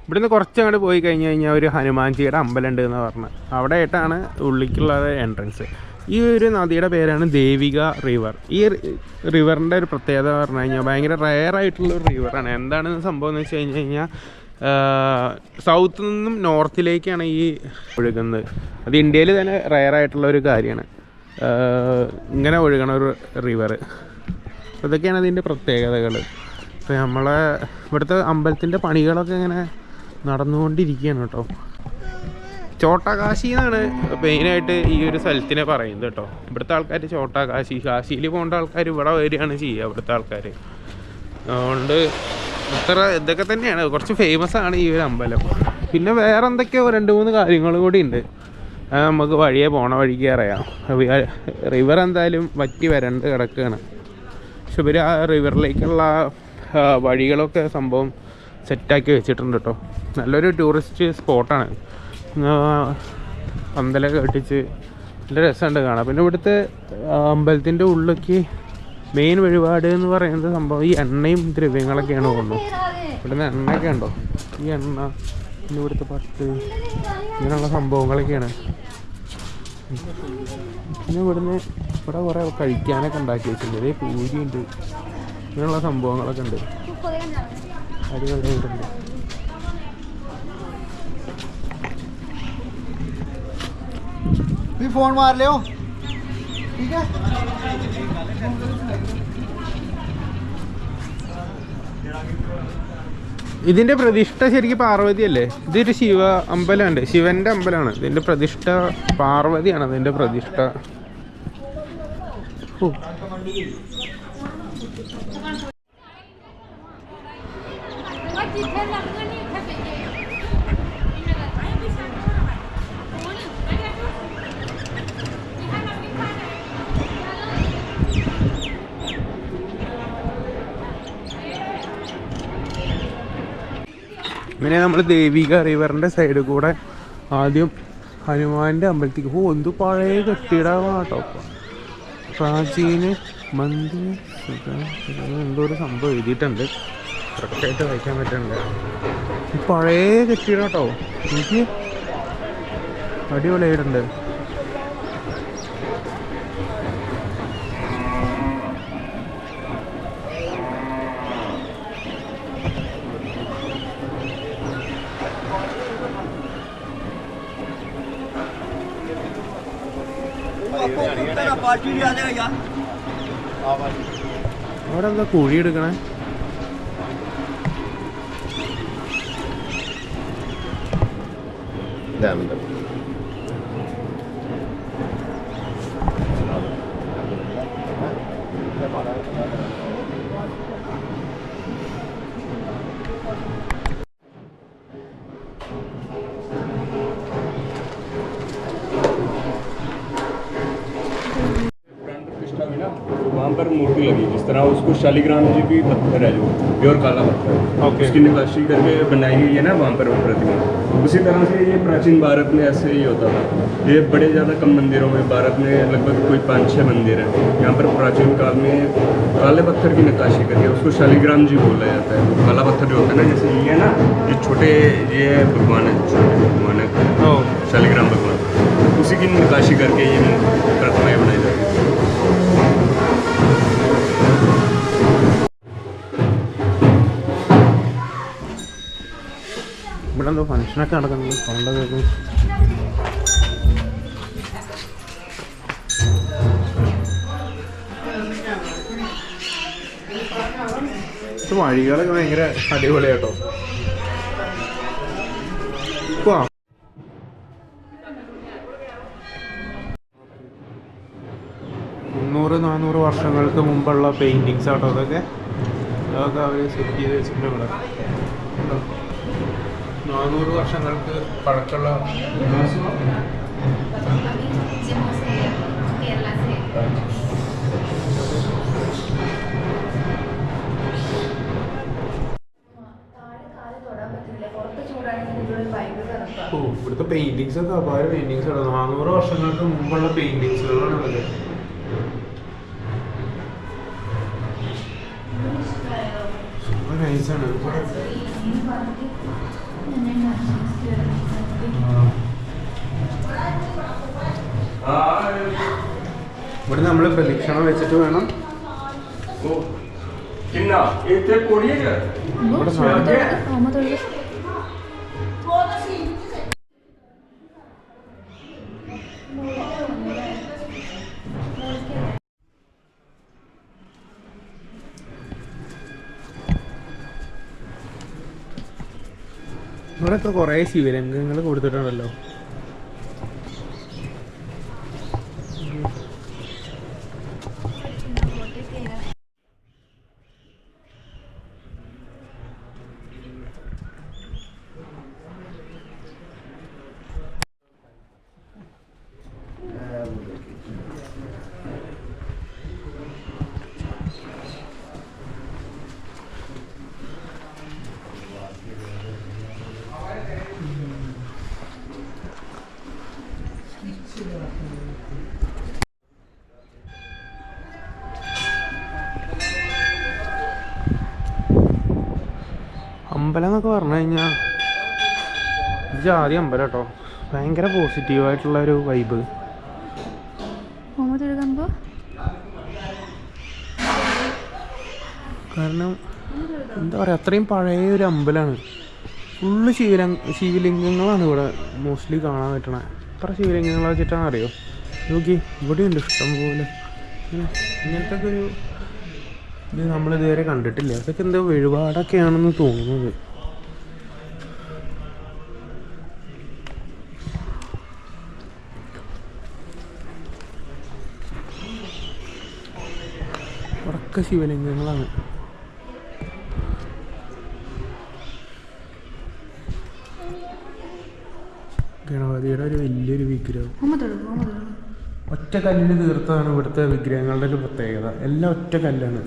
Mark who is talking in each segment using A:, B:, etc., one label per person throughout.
A: ഇവിടുന്ന് കുറച്ചങ്ങോട്ട് പോയി കഴിഞ്ഞ് കഴിഞ്ഞാൽ ഒരു ഹനുമാൻജിയുടെ അമ്പലം ഉണ്ട് എന്ന് പറഞ്ഞത്. അവിടെ ആയിട്ടാണ് ഉള്ളിലേക്കുള്ള എൻട്രൻസ്. ഈ ഒരു നദിയുടെ പേരാണ് ദേവിക റിവർ. ഈ റിവറിൻ്റെ ഒരു പ്രത്യേകത പറഞ്ഞു കഴിഞ്ഞാൽ ഭയങ്കര റെയറായിട്ടുള്ളൊരു റിവറാണ്. എന്താണ് സംഭവം എന്ന് വെച്ച് കഴിഞ്ഞ് കഴിഞ്ഞാൽ സൗത്തിൽ നിന്നും നോർത്തിലേക്കാണ് ഈ ഒഴുകുന്നത്. അത് ഇന്ത്യയിൽ തന്നെ റെയറായിട്ടുള്ളൊരു കാര്യമാണ്, ഇങ്ങനെ ഒഴുകണ ഒരു റിവർ. അതൊക്കെയാണ് അതിൻ്റെ പ്രത്യേകതകൾ. ഇപ്പോൾ നമ്മളെ ഇവിടുത്തെ അമ്പലത്തിൻ്റെ പണികളൊക്കെ ഇങ്ങനെ നടന്നുകൊണ്ടിരിക്കുകയാണ് കേട്ടോ. ചോട്ടാകാശി എന്നാണ് മെയിനായിട്ട് ഈ ഒരു സ്ഥലത്തിനെ പറയുന്നത് കേട്ടോ. ഇവിടുത്തെ ആൾക്കാർ ചോട്ടാകാശി, കാശിയിൽ പോകേണ്ട ആൾക്കാർ ഇവിടെ വരികയാണ് ചെയ്യുക ഇവിടുത്തെ ആൾക്കാർ. അതുകൊണ്ട് ഇതൊക്കെ തന്നെയാണ്, കുറച്ച് ഫേമസ് ആണ് ഈ ഒരു അമ്പലം. പിന്നെ വേറെ എന്തൊക്കെയോ 2-3 കാര്യങ്ങൾ കൂടി ഉണ്ട്, അത് നമുക്ക് വഴിയെ പോണ വഴിക്ക് അറിയാം. റിവർ എന്തായാലും വറ്റി വരണ്ട് കിടക്കുകയാണ്. പക്ഷെ ഇവർ ആ റിവറിലേക്കുള്ള വഴികളൊക്കെ സംഭവം സെറ്റാക്കി വെച്ചിട്ടുണ്ട് കേട്ടോ. നല്ലൊരു ടൂറിസ്റ്റ് സ്പോട്ടാണ്. പന്തലൊക്കെ കെട്ടിച്ച് നല്ല രസമുണ്ട് കാണാം. പിന്നെ ഇവിടുത്തെ അമ്പലത്തിൻ്റെ ഉള്ളിലേക്ക് മെയിൻ വഴിപാട് എന്ന് പറയുന്നത് സംഭവം ഈ എണ്ണയും ദ്രവ്യങ്ങളൊക്കെയാണ് തോന്നുന്നു. ഇവിടുന്ന് എണ്ണയൊക്കെ ഉണ്ടോ, ഈ എണ്ണ, പിന്നെ ഇവിടുത്തെ പട്ട്, ഇങ്ങനെയുള്ള സംഭവങ്ങളൊക്കെയാണ്. പിന്നെ ഇവിടെ കുറേ കഴിക്കാനൊക്കെ ഉണ്ടാക്കി വെച്ചിട്ടുണ്ട്. ഇതേ പൂരിയുണ്ട്, ഇങ്ങനെയുള്ള സംഭവങ്ങളൊക്കെ ഉണ്ട്, അടിപൊളിയായിട്ടുണ്ട്.
B: फोन मार ले ठीक है।
A: ഇതിൻ്റെ പ്രതിഷ്ഠ ശരിക്കും പാർവതി അല്ലേ? ഇതൊരു ശിവ അമ്പലമുണ്ട്, ശിവൻ്റെ അമ്പലമാണ്. ഇതിൻ്റെ പ്രതിഷ്ഠ പാർവതിയാണ്, അതിൻ്റെ പ്രതിഷ്ഠ. ഇങ്ങനെ നമ്മൾ ദേവിക റിവറിൻ്റെ സൈഡിൽ കൂടെ ആദ്യം ഹനുമാൻ്റെ അമ്പലത്തേക്ക് എന്ത് പഴയ കെട്ടിടമാണ് കേട്ടോ. പ്രാചീന മന്ദിർ എന്തോ ഒരു സംഭവം എഴുതിയിട്ടുണ്ട്, കറക്റ്റായിട്ട് വായിക്കാൻ പറ്റുന്നുണ്ട്. പഴയ കെട്ടിടം കേട്ടോ, എനിക്ക് അടിപൊളിയായിട്ടുണ്ട്. അവിടെ എന്താ കുഴി എടുക്കണേ?
C: वहाँ पर मूर्ति लगी, जिस तरह उसको शालिग्राम जी की पत्थर है जो प्योर काला पत्थर, उसकी नक्काशी करके बनाई गई है ना वहाँ पर वो प्रतिमा। उसी तरह से ये प्राचीन भारत में ऐसे ही होता था। ये बड़े ज़्यादा कम मंदिरों में, भारत में लगभग कोई 5-6 मंदिर हैं यहाँ पर प्राचीन काल में काले पत्थर की नक्काशी करके उसको शालिग्राम जी बोला जाता है। काला पत्थर जो होता है ना, जैसे ये है ना, ये छोटे, ये भगवान है, छोटे भगवान है शालिग्राम भगवान, उसी की नक्काशी करके ये प्रतिमाएँ बनाई जाती है।
A: ഇവിടെ എന്തോ ഫംഗ്ഷനൊക്കെ നടക്കുന്നത്, സൗണ്ട് കേൾക്കും. വഴികളൊക്കെ ഭയങ്കര അടിപൊളിയാട്ടോ. 300-400 വർഷങ്ങൾക്ക് മുമ്പുള്ള പെയിൻറ്റിങ്സ് ആട്ടോ അതൊക്കെ. അതൊക്കെ അവർ സെറ്റ് ചെയ്ത് വെച്ചിട്ടുണ്ട് ഇവിടെ. 400 വർഷങ്ങൾക്ക് പഴക്കമുള്ള ഇവിടുത്തെ പെയിന്റിങ്സ് ഒക്കെ അപാര പെയിന്റിങ്സ് ആണ്. 400 വർഷങ്ങൾക്ക് മുമ്പുള്ള പെയിന്റിങ്സുകളാണ് അതൊക്കെ. നൈസാണ്. ഇവിടെ നമ്മൾ പ്രദക്ഷിണം വെച്ചിട്ട് വേണം ഇവിടെ ഇവിടെയൊക്കെ കുറേ ശിവലിംഗങ്ങൾ കൊടുത്തിട്ടുണ്ടല്ലോ. അമ്പലം എന്നൊക്കെ പറഞ്ഞു കഴിഞ്ഞാൽ ജാതി അമ്പലം കേട്ടോ. ഭയങ്കര പോസിറ്റീവായിട്ടുള്ള ഒരു വൈബ്. കാരണം എന്താ പറയുക, അത്രയും പഴയ ഒരു അമ്പലമാണ്. ഫുള്ള് ശിവലിംഗങ്ങളാണ് ഇവിടെ മോസ്റ്റ്ലി കാണാൻ പറ്റണേ. എത്ര ശിവലിംഗങ്ങൾ വെച്ചിട്ടാണ് അറിയോ? നോക്കി, ഇവിടെയുണ്ട് ഇഷ്ടം പോലെ. ഇങ്ങനത്തെ ഒക്കെ ഒരു ഇത് നമ്മളിതുവരെ കണ്ടിട്ടില്ല. അതൊക്കെ എന്തോ വഴിപാടൊക്കെയാണെന്ന് തോന്നുന്നത്. ഇവിടൊക്കെ ശിവലിംഗങ്ങളാണ്. ഗണപതിയുടെ ഒരു വലിയൊരു വിഗ്രഹം ഒറ്റ കല്ലിൽ തീർത്തതാണ് ഇവിടുത്തെ വിഗ്രഹങ്ങളുടെ ഒരു പ്രത്യേകത. എല്ലാം ഒറ്റ കല്ലാണ്.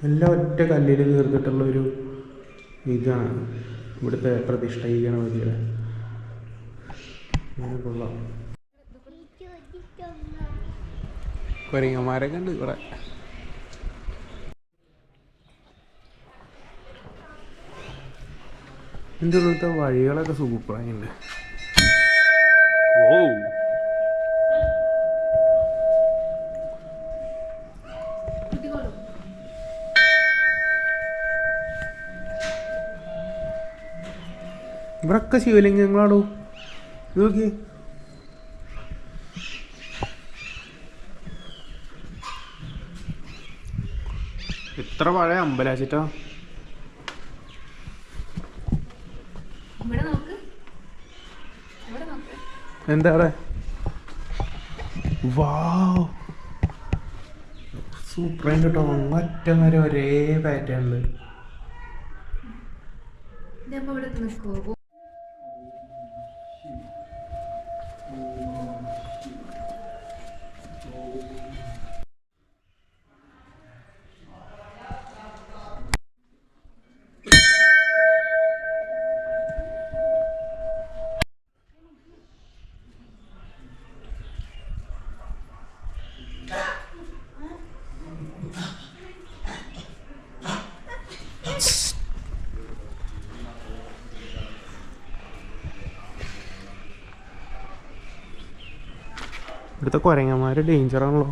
A: എല്ലാം ഒറ്റ കല്ലിൽ തീർത്തിട്ടുള്ളൊരു ഇതാണ് ഇവിടുത്തെ പ്രതിഷ്ഠ. ഈ ഗണപതിയുടെ കൊള്ളാം. കുരങ്ങന്മാരൊക്കെ ഉണ്ട് ഇവിടെ. ഇതിൻ്റെ ഉള്ളിലത്തെ വഴികളൊക്കെ സൂപ്പറായിട്ടുണ്ട്. ഓ, ഇവിടൊക്കെ ശിവലിംഗങ്ങളാണോ നോക്കി. എത്ര പഴയ അമ്പലാച്ചിട്ടാ. എന്താ അവിടെ? വാവ്, സൂപ്പറായിട്ട് കേട്ടോ. ഒറ്റം വരെ ഒരേ പാറ്റേണില്. ഇവിടുത്തെ കുരങ്ങന്മാർ ഡേഞ്ചറാണല്ലോ.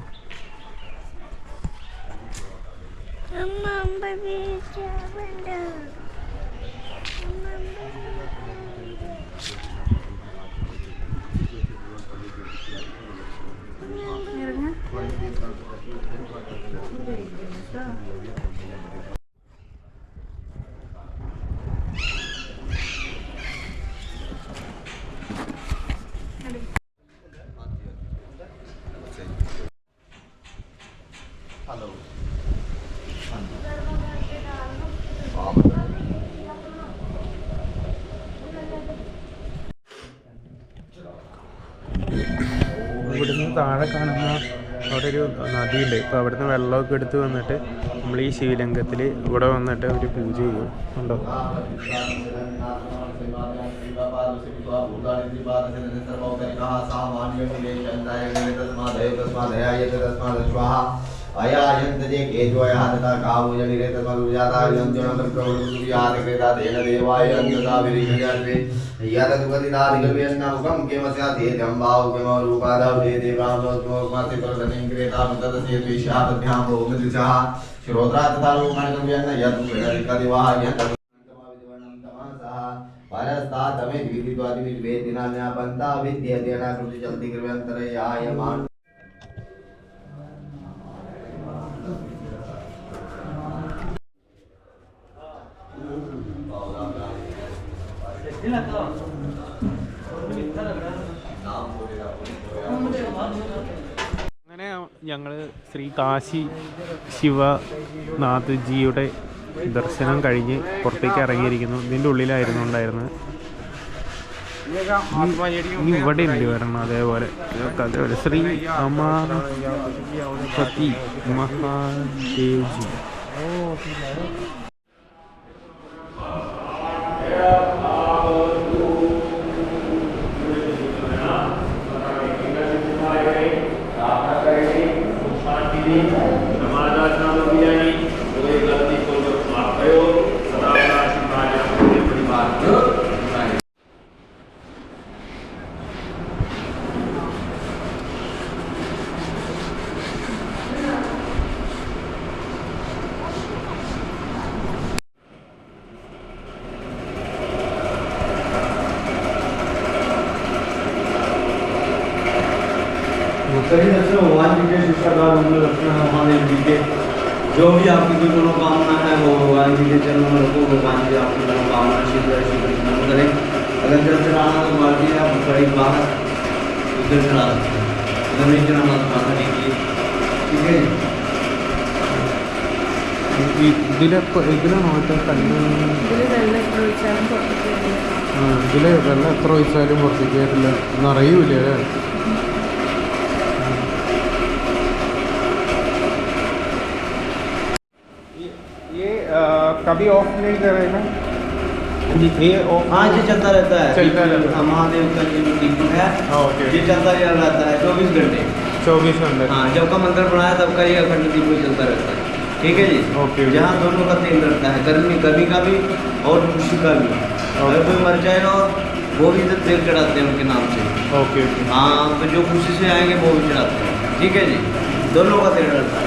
A: ഇവിടുന്ന് താഴെ കാണുന്ന അവിടെ ഒരു നദിയുണ്ട്. ഇപ്പോൾ അവിടുന്ന് വെള്ളമൊക്കെ എടുത്ത് വന്നിട്ട് നമ്മൾ ഈ ശിവലിംഗത്തിൽ ഇവിടെ വന്നിട്ട് ഒരു പൂജ ചെയ്യും. ഉണ്ടോ?
B: अयायन्तजे केजोयः तथा कामुजनिरे तस्मदुजातायन्तुनमृतौर्यादकृता तेन देवायन्तताभिरिषयन्ते यदुपतिदाधिगम्यन्नमुखं किमस्याथेत्यम्बाहुकिमरूपादौ देवामोस्मोक्मस्य प्रदनिं क्रेतामुतदस्येद्विषापद्भ्यां बहुमदृशः श्रोत्रा तथा लोकानिगम्यन्न यदुपतिदिवाह यन्तमाविद्वनं तमसः परस्तादमे द्विदित्वादिविद्वेदिनान्यापन्ता विद्येतेनाकृति चलति कृव्यन्तरयायमान
A: അങ്ങനെ ഞങ്ങൾ ശ്രീ കാശി ശിവനാഥ്ജിയുടെ ദർശനം കഴിഞ്ഞ് പുറത്തേക്ക് ഇറങ്ങിയിരിക്കുന്നു. ഇതിൻ്റെ ഉള്ളിലായിരുന്നു ഉണ്ടായിരുന്നത്. ഇനി ഇവിടെ ഉണ്ട് വരണം. അതേപോലെ ശ്രീ അമാപതി മഹാദേവ്ജി.
B: सभी दर्शन भगवान जी के शिष्टाचार रखना है। महादेव जी के जो भी आपकी कोई मनोकामना है वो भगवान जी के चरणों में रखो। भगवान जी आपकी मनोकामना शीघ्र करें। अगर जल चढ़ाना तो बाल्टी आप बड़ी बाहर उधर चढ़ा सकते हैं, अगर नहीं चढ़ाना तो बाहर लीजिए। ठीक है।
A: ഇതിലാണ് ഇതിൽ വെള്ളം എത്ര ഒഴിച്ചാലും പുറത്തേക്ക് വരില്ല. നിറയൂല അല്ലേ? कभी ऑफ नहीं करेगा ये ऑफ?
B: हाँ ये चलता रहता है। महादेव का जो दीप है ये चलता रहता है 24 घंटे।
A: 24 घंटे।
B: हाँ जब का मंदिर बनाया तब का ये अखंड दीप चलता रहता है। ठीक है जी। ओके। जहाँ दोनों का तेल रहता है, गर्मी कभी का भी और खुशी का भी। अगर कोई मर जाए और वो भी तो तेल चढ़ाते हैं उनके नाम से। ओके। हाँ तो जो खुशी से आएंगे वो भी चढ़ाते हैं। ठीक है जी। दोनों का तेल रहता है।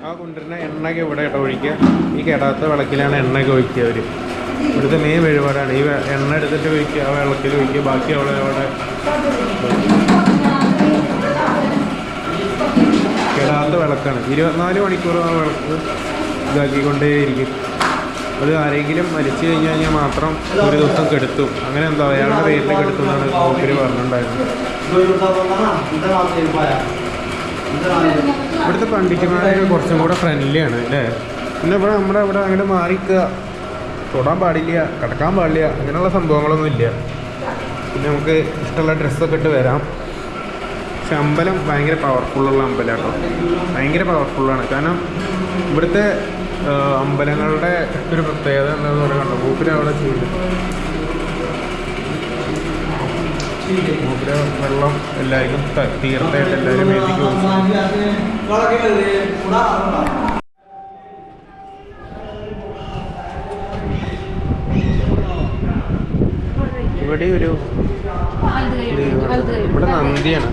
A: ആ കൊണ്ടുവരുന്ന എണ്ണയൊക്കെ ഇവിടെ ഇട ഒഴിക്കുക. ഈ കിടാത്ത വിളക്കിലാണ് എണ്ണയൊക്കെ ഒഴിക്കുക. അവർ ഇവിടുത്തെ മെയിൻ വഴിപാടാണ്. ഈ എണ്ണ എടുത്തിട്ട് ഒഴിക്കുക, ആ വിളക്കിൽ ഒഴിക്കുക. ബാക്കി അവിടെ കിടാത്ത വിളക്കാണ്. 24 മണിക്കൂർ ആ വിളക്ക് ഇതാക്കിക്കൊണ്ടേയിരിക്കും. അത് ആരെങ്കിലും മരിച്ചു കഴിഞ്ഞാൽ മാത്രം ഒരു ദിവസം കെടുത്തും. അങ്ങനെ എന്തോ അയാളുടെ പേരിൽ കെടുത്തുന്നാണ് മൂപ്പര് പറഞ്ഞിട്ടുണ്ടായിരുന്നത്. ഇവിടുത്തെ പണ്ഡിതന്മാരൊക്കെ കുറച്ചും കൂടെ ഫ്രണ്ട്ലിയാണ് അല്ലേ? പിന്നെ ഇവിടെ നമ്മുടെ ഇവിടെ അങ്ങനെ മാറിക്കുക, തൊടാൻ പാടില്ല, കിടക്കാൻ പാടില്ല, അങ്ങനെയുള്ള സംഭവങ്ങളൊന്നും ഇല്ല. പിന്നെ നമുക്ക് ഇഷ്ടമുള്ള ഡ്രസ്സൊക്കെ ഇട്ട് വരാം. പക്ഷെ അമ്പലം ഭയങ്കര പവർഫുള്ളുള്ള അമ്പലമാണ് കേട്ടോ. ഭയങ്കര പവർഫുള്ളാണ്. കാരണം ഇവിടുത്തെ അമ്പലങ്ങളുടെ ഒരു പ്രത്യേകത എന്താണെന്ന് പറയുക കണ്ടോ, മൂപ്പര് അവിടെ ചെയ്തു. മൂപ്പര് വെള്ളം എല്ലാവർക്കും തീർച്ചയായിട്ടും എല്ലാവരും വേദിക്ക് കൊടുക്കും. ഇവിടെ ഒരു ഇവിടെ നന്ദിയാണ്.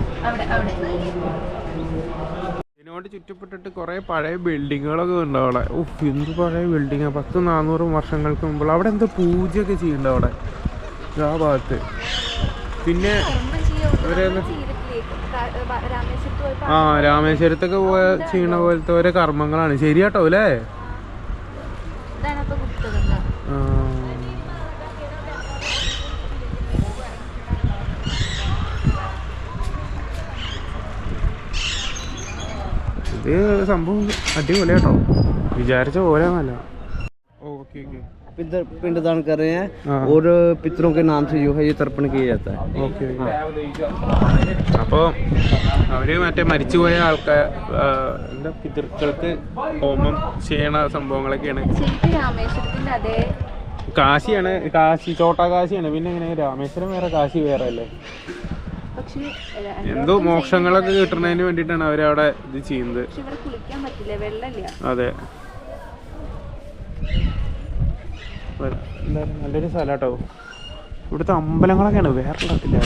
A: ഇതിനോട് ചുറ്റപ്പെട്ടിട്ട് കുറേ പഴയ ബിൽഡിങ്ങുകളൊക്കെ ഉണ്ട് അവിടെ. എന്ത് പഴയ ബിൽഡിങ്ങാണ്, 100-400 വർഷങ്ങൾക്ക് മുമ്പുള്ള. അവിടെ എന്താ പൂജയൊക്കെ ചെയ്യുന്നുണ്ട് അവിടെ ആ ഭാഗത്ത്. പിന്നെ രാമേശ്വരത്തൊക്കെ ചെയ്യണ പോലത്തെ ഓരോ കർമ്മങ്ങളാണ്. ശരിയാട്ടോ അല്ലേ? ഇത് സംഭവം അടിപൊളി കേട്ടോ, വിചാരിച്ച പോലെ നല്ല. Okay okay.
B: पिंडदान कर रहे हैं और पितरों के नाम से जो है ये तर्पण किया जाता है.
A: ഓക്കെ. അപ്പോൾ അവർ മറ്റേ മരിച്ചുപോയ ആൾക്കാർ എന്താ പിതൃക്കൾക്ക് ഹോമം ചെയ്യണ സംഭവങ്ങളൊക്കെയാണ്. കാശിയാണ്, കാശി ചോട്ടാ കാശിയാണ്. പിന്നെ എങ്ങനെ രാമേശ്വരം വേറെ കാശി വേറെ അല്ലേ? എന്തോ മോക്ഷങ്ങളൊക്കെ കിട്ടുന്നതിന് വേണ്ടിയിട്ടാണ് അവരവിടെ ഇത് ചെയ്യുന്നത്. അതെ, എന്തായാലും നല്ലൊരു സ്ഥലം കേട്ടോ. ഇവിടുത്തെ അമ്പലങ്ങളൊക്കെയാണ് വേറെ ഇടത്തില്ല.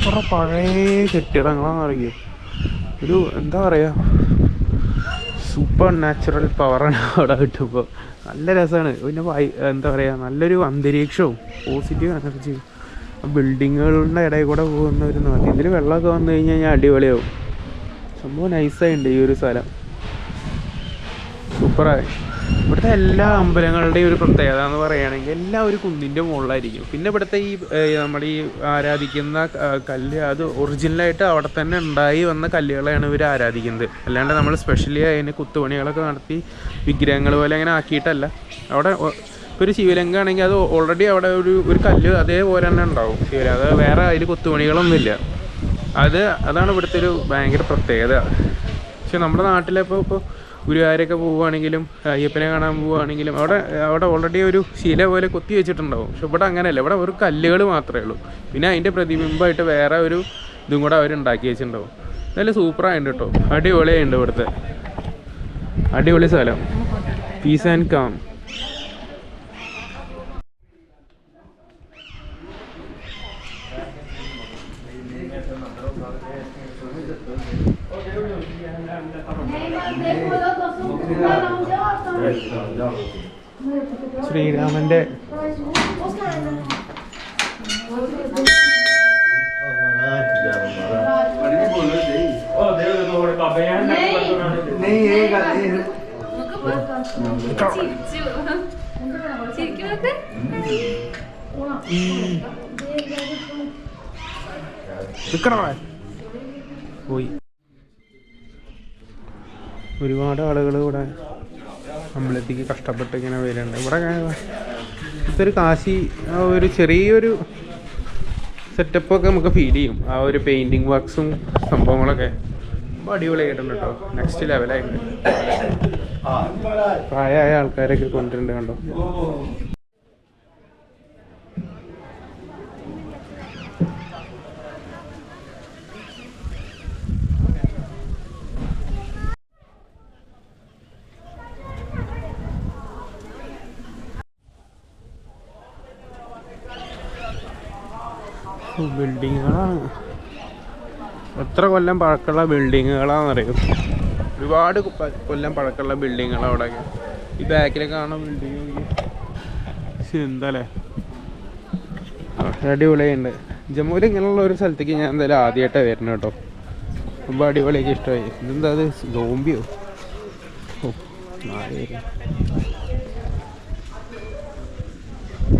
A: കുറേ പഴയ കെട്ടിടങ്ങളാണെന്ന് അറിയോ. ഒരു എന്താ പറയുക, സൂപ്പർ നാച്ചുറൽ പവറാണ് അവിടെ കിട്ടുമ്പോൾ. നല്ല രസമാണ്. പിന്നെ എന്താ പറയുക, നല്ലൊരു അന്തരീക്ഷവും പോസിറ്റീവ് എനർജിയും. ബിൽഡിങ്ങുകളുടെ ഇടയിൽ കൂടെ പോകുന്ന ഒരു നദി. ഇതിൽ വെള്ളമൊക്കെ വന്നു കഴിഞ്ഞാൽ അടിപൊളിയാവും. സംഭവം നൈസായിട്ടുണ്ട് ഈ ഒരു സ്ഥലം, സൂപ്പറായി. ഇവിടുത്തെ എല്ലാ അമ്പലങ്ങളുടെയും ഒരു പ്രത്യേകത എന്ന് പറയുകയാണെങ്കിൽ എല്ലാം ഒരു കുന്നിൻ്റെ മുകളിലായിരിക്കും. പിന്നെ ഇവിടുത്തെ ഈ നമ്മുടെ ഈ ആരാധിക്കുന്ന കല്ല് അത് ഒറിജിനലായിട്ട് അവിടെ തന്നെ ഉണ്ടായി വന്ന കല്ലുകളെയാണ് ഇവർ ആരാധിക്കുന്നത്. അല്ലാണ്ട് നമ്മൾ സ്പെഷ്യലി അതിന് കുത്തുപണികളൊക്കെ നടത്തി വിഗ്രഹങ്ങൾ പോലെ അങ്ങനെ ആക്കിയിട്ടല്ല. അവിടെ ഒരു ശിവലിംഗം ആണെങ്കിൽ അത് ഓൾറെഡി അവിടെ ഒരു കല്ല് അതേപോലെ തന്നെ ഉണ്ടാവും ശിവലിംഗം. അത് വേറെ അതിൽ കുത്തുപണികളൊന്നുമില്ല. അതാണ് ഇവിടുത്തെ ഒരു ഭയങ്കര പ്രത്യേകത. പക്ഷെ നമ്മുടെ നാട്ടിലിപ്പോൾ ഗുരുവായൂരൊക്കെ പോവുകയാണെങ്കിലും അയ്യപ്പനെ കാണാൻ പോവുകയാണെങ്കിലും അവിടെ ഓൾറെഡി ഒരു ശില പോലെ കൊത്തി വെച്ചിട്ടുണ്ടാവും. പക്ഷെ ഇവിടെ അങ്ങനെയല്ല. ഇവിടെ ഒരു കല്ലുകൾ മാത്രമേ ഉള്ളൂ. പിന്നെ അതിൻ്റെ പ്രതിബിംബമായിട്ട് വേറെ ഒരു ഇതും കൂടെ അവരുണ്ടാക്കി വെച്ചിട്ടുണ്ടാവും. നല്ല സൂപ്പറായിട്ടുണ്ട് കേട്ടോ, അടിപൊളിയായിട്ടുണ്ട് ഇവിടുത്തെ. അടിപൊളി സ്ഥലം, പീസ് ആൻഡ് കാം. ശ്രീരാമന്റെ പോയി. ഒരുപാട് ആളുകൾ ഇവിടെ അമ്പലത്തേക്ക് കഷ്ടപ്പെട്ട് ഇങ്ങനെ വരുന്നുണ്ട്. ഇവിടെ ഇതൊരു കാശി ഒരു ചെറിയൊരു സെറ്റപ്പൊക്കെ നമുക്ക് ഫീൽ ചെയ്യും. ആ ഒരു പെയിൻറ്റിങ് വർക്ക്സും സംഭവങ്ങളൊക്കെ അപ്പോൾ അടിപൊളിയായിട്ടുണ്ട് കേട്ടോ. നെക്സ്റ്റ് ലെവലായിട്ടുണ്ട്. പ്രായമായ ആൾക്കാരൊക്കെ കൊണ്ടുവരുന്നുണ്ട് കണ്ടോ. ബിൽഡിങ്ങുകളാണ്, എത്ര കൊല്ലം പഴക്കമുള്ള ബിൽഡിങ്ങുകളാണെന്നറിയും. ഒരുപാട് കൊല്ലം പഴക്കമുള്ള ബിൽഡിങ്ങുകളാണ് അവിടെയൊക്കെ. ഈ ബാക്കിലൊക്കെ കാണുന്ന ബിൽഡിങ് എന്താല്ലേ, അടിപൊളിയുണ്ട്. ജമ്മുവിൽ ഇങ്ങനെയുള്ള ഒരു സ്ഥലത്തേക്ക് ഞാൻ എന്തായാലും ആദ്യമായിട്ടാണ് വരുന്നത് കേട്ടോ. ரொம்ப അടിപൊളിയൊക്കെ ഇഷ്ടമായി. ഇതെന്താ അത് സോംബിയോ? ഓ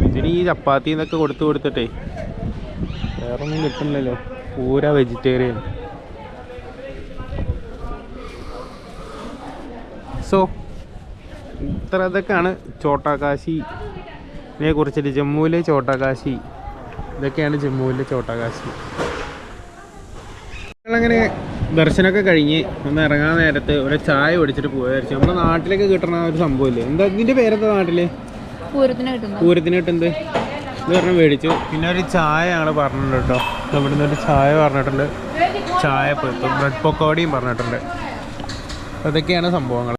A: ഇതിന് ഈ ചപ്പാത്തി എന്നൊക്കെ കൊടുത്തിട്ടേ വേറെ ഒന്നും കിട്ടുന്നില്ലല്ലോ. പൂരാ വെജിറ്റേറിയൻ. സോ ഇതൊക്കെയാണ് ചോട്ടാകാശിനെ കുറിച്ചിട്ട്. ജമ്മുവിലെ ചോട്ടാകാശി, ഇതൊക്കെയാണ് ജമ്മുവിലെ ചോട്ടാകാശി. ഞങ്ങളങ്ങനെ ദർശനമൊക്കെ കഴിഞ്ഞ് ഒന്ന് ഇറങ്ങാൻ നേരത്ത് ഒരു ചായ കുടിച്ചിട്ട് പോയായിരിച്ചു. നമ്മുടെ നാട്ടിലൊക്കെ കിട്ടുന്ന ഒരു സംഭവമില്ലേ, എന്താ ഇതിൻ്റെ പേരെന്താ നാട്ടില്? പൂരത്തിന് കിട്ടുന്നത് ഇത് പറഞ്ഞ് മേടിച്ചു. പിന്നെ ഒരു ചായ ഞങ്ങൾ പറഞ്ഞിട്ടുണ്ട് കേട്ടോ. ഇവിടുന്ന് ഒരു ചായ പറഞ്ഞിട്ടുണ്ട്, ചായ ബ്രെഡ് പക്കോടിയും പറഞ്ഞിട്ടുണ്ട്. അതൊക്കെയാണ് സംഭവങ്ങൾ.